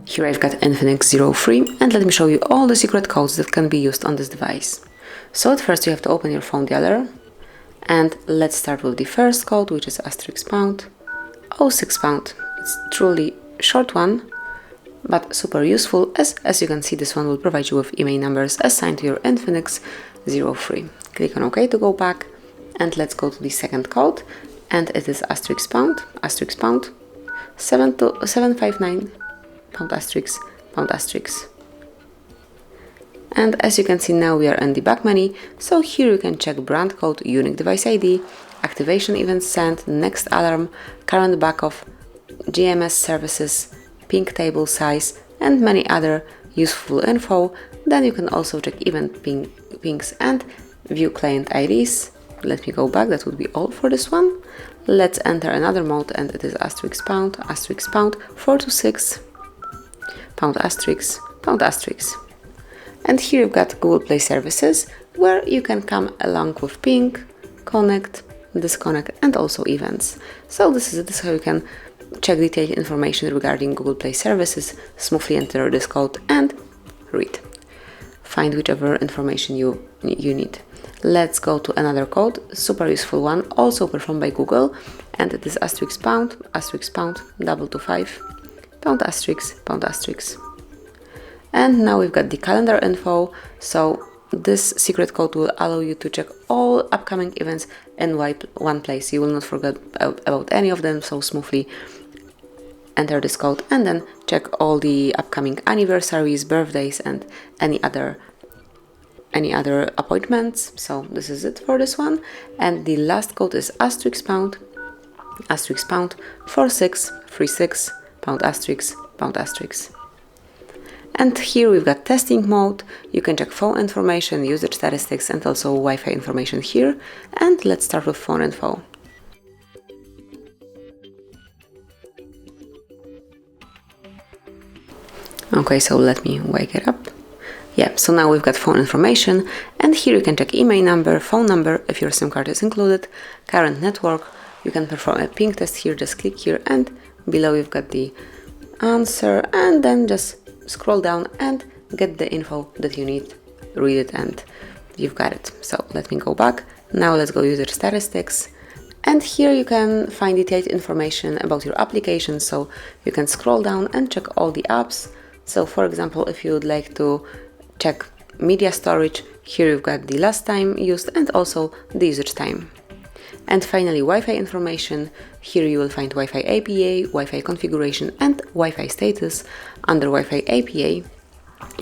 Here I've got INFINIX Zero free, and let me show you all the secret codes that can be used on this device. So at first you have to open your phone dialer, and let's start with the first code, which is *##06#. It's truly short one, but super useful, as you can see, this one will provide you with email numbers assigned to your INFINIX Zero free. Click on OK to go back, and let's go to the second code, and it is *##759###. And as you can see, now we are in the back menu, so here you can check brand code, unique device ID, activation event sent, next alarm, current backoff, GMS services, ping table size, and many other useful info. Then you can also check event pings and view client IDs. Let me go back, that would be all for this one. Let's enter another mode, and it is *##426 *##. And here you've got Google Play services, where you can come along with ping, connect, disconnect, and also events. So this is how you can check detailed information regarding Google Play services, smoothly enter this code and read. Find whichever information you need. Let's go to another code, super useful one, also performed by Google, and it is *##225 *##. And now we've got the calendar info, so this secret code will allow you to check all upcoming events in one place. You will not forget about any of them, so smoothly enter this code and then check all the upcoming anniversaries, birthdays, and any other appointments. So this is it for this one. And the last code is *##4636 *##. And here we've got testing mode. You can check phone information, usage statistics, and also Wi-Fi information here. And let's start with phone info. Okay, so let me wake it up. Yeah, so now we've got phone information, and here you can check email number, phone number, if your SIM card is included, current network. You can perform a ping test here, just click here, and below you've got the answer, and then just scroll down and get the info that you need, read it, and you've got it. So let me go back. Now let's go user statistics, and here you can find detailed information about your application, so you can scroll down and check all the apps. So for example, if you would like to check media storage, here you've got the last time used and also the usage time. And finally, Wi-Fi information. Here you will find Wi-Fi APA, Wi-Fi configuration, and Wi-Fi status. Under Wi-Fi APA,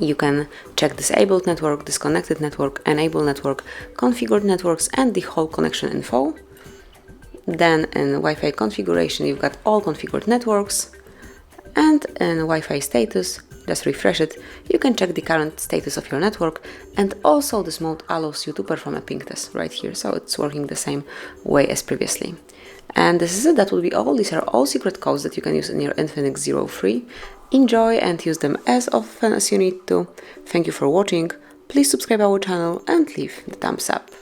you can check disabled network, disconnected network, enabled network, configured networks, and the whole connection info. Then in Wi-Fi configuration, you've got all configured networks. And in Wi-Fi status, just refresh it, you can check the current status of your network, and also this mode allows you to perform a ping test right here, so it's working the same way as previously. And this is it, that will be all. These are all secret codes that you can use in your INFINIX Zero free. Enjoy and use them as often as you need to. Thank you for watching, please subscribe our channel and leave the thumbs up.